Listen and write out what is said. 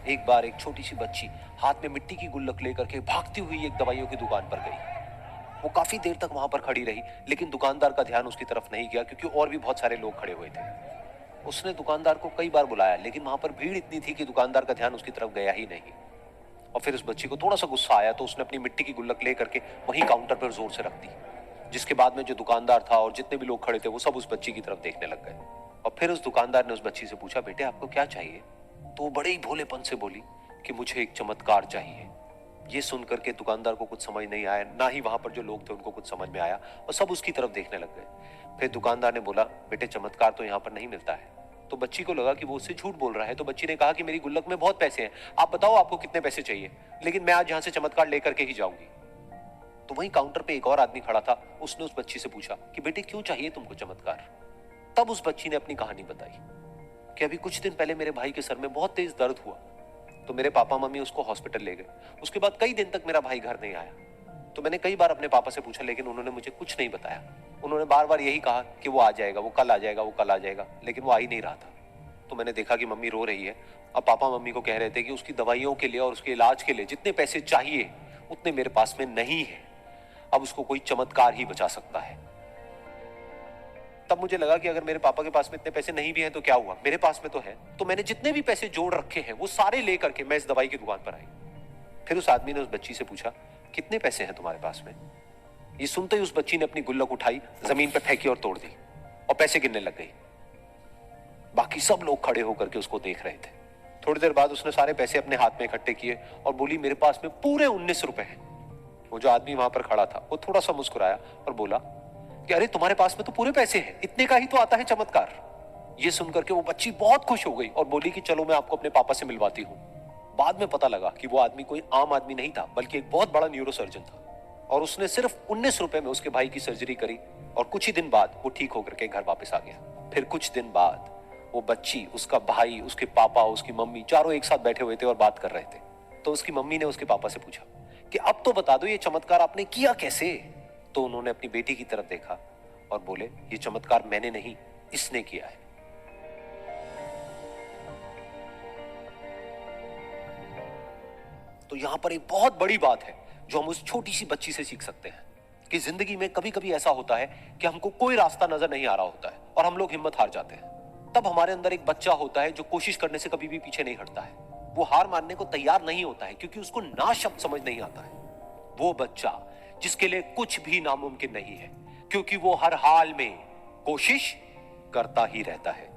एक बार एक छोटी सी बच्ची हाथ में मिट्टी की गुल्लक लेकर के भागती हुई एक दवाइयों की दुकान पर गई। वो काफी देर तक वहां पर खड़ी रही, लेकिन दुकानदार का ध्यान उसकी तरफ नहीं गया क्योंकि और भी बहुत सारे लोग खड़े हुए थे। उसने दुकानदार को कई बार बुलाया, लेकिन वहां पर भीड़ इतनी थी कि दुकानदार का ध्यान उसकी तरफ गया ही नहीं। और फिर उस बच्ची को थोड़ा सा गुस्सा आया तो उसने अपनी मिट्टी की गुल्लक लेकर के वहीं काउंटर पर जोर से रख दी, जिसके बाद में जो दुकानदार था और जितने भी लोग खड़े थे वो सब उस बच्ची की तरफ देखने लग गए। और फिर उस दुकानदार ने उस बच्ची से पूछा, बेटे आपको क्या चाहिए? तो वो बड़े ही भोलेपन से बोली कि मुझे एक चमत्कार चाहिए। ये सुनकर के दुकानदार को कुछ समझ नहीं आया, ना ही वहां पर जो लोग थे उनको कुछ समझ में आया, और सब उसकी तरफ देखने लग गए। फिर दुकानदार ने बोला, बेटे चमत्कार तो यहाँ पर नहीं मिलता है। तो बच्ची को लगा कि वो उससे झूठ बोल रहा है, तो बच्ची ने कहा कि मेरी गुल्लक में बहुत पैसे हैं, आप बताओ आपको कितने पैसे चाहिए, लेकिन मैं आज यहाँ से चमत्कार लेकर के ही जाऊंगी। तो वहीं काउंटर पे एक और आदमी खड़ा था, उसने उस बच्ची से पूछा कि बेटे क्यों चाहिए तुमको चमत्कार? तब उस बच्ची ने अपनी कहानी बताई कि अभी कुछ दिन पहले मेरे भाई के सर में बहुत तेज दर्द हुआ, तो मेरे पापा मम्मी उसको हॉस्पिटल ले गए। उसके बाद कई दिन तक मेरा भाई घर नहीं आया। तो मैंने कई बार अपने पापा से पूछा, लेकिन उन्होंने मुझे कुछ नहीं बताया। उन्होंने बार बार यही कहा कि वो आ जाएगा, वो कल आ जाएगा, वो कल आ जाएगा, लेकिन वो आ ही नहीं रहा था। तो मैंने देखा कि मम्मी रो रही है। अब पापा मम्मी को कह रहे थे कि उसकी दवाइयों के लिए और उसके इलाज के लिए जितने पैसे चाहिए उतने मेरे पास में नहीं है। अब उसको कोई चमत्कार ही बचा सकता है। तब मुझे लगा कि अगर मेरे पापा के पास में इतने पैसे नहीं भी हैं तो क्या हुआ, मेरे पास में तो है। तो मैंने जितने भी पैसे जोड़ रखे हैं वो सारे लेकर के मैं इस दवाई की दुकान पर आई। फिर उस आदमी ने उस बच्ची से पूछा, कितने पैसे हैं तुम्हारे पास में? ये सुनते ही उस बच्ची ने अपनी गुल्लक उठाई, जमीन पर फेंकी और तोड़ दी और पैसे गिनने लग गई। बाकी सब लोग खड़े होकर के उसको देख रहे थे। थोड़ी देर बाद उसने सारे पैसे अपने हाथ में इकट्ठे किए और बोली, मेरे पास में पूरे 19 रुपए हैं। वो जो आदमी वहां पर खड़ा था वो थोड़ा सा मुस्कुराया और बोला कि अरे तुम्हारे पास में तो पूरे पैसे हैं, इतने का ही तो आता है चमत्कार। ये सुनकर के वो बच्ची बहुत खुश हो गई और बोली कि चलो मैं आपको अपने पापा से मिलवाती हूँ। बाद में पता लगा कि वो आदमी कोई आम आदमी नहीं था, बल्कि एक बहुत बड़ा न्यूरोसर्जन था, और उसने सिर्फ 19 रुपए में उसके भाई की सर्जरी करी और कुछ ही दिन बाद वो ठीक होकर के घर वापस आ गया। फिर कुछ दिन बाद वो बच्ची, उसका भाई, उसके पापा, उसकी मम्मी चारों एक साथ बैठे हुए थे और बात कर रहे थे। तो उसकी मम्मी ने उसके पापा से पूछा कि अब तो बता दो ये चमत्कार आपने किया कैसे? तो उन्होंने अपनी बेटी की तरफ देखा और बोले, ये चमत्कार मैंने नहीं, इसने किया है। तो यहां पर एक बहुत बड़ी बात है जो हम उस छोटी सी बच्ची से सीख सकते हैं कि जिंदगी में कभी कभी ऐसा होता है कि हमको कोई रास्ता नजर नहीं आ रहा होता है और हम लोग हिम्मत हार जाते हैं। तब हमारे अंदर एक बच्चा होता है जो कोशिश करने से कभी भी पीछे नहीं हटता है। वो हार मानने को तैयार नहीं होता है क्योंकि उसको ना शब्द समझ नहीं आता है। वो बच्चा जिसके लिए कुछ भी नामुमकिन नहीं है, क्योंकि वो हर हाल में कोशिश करता ही रहता है।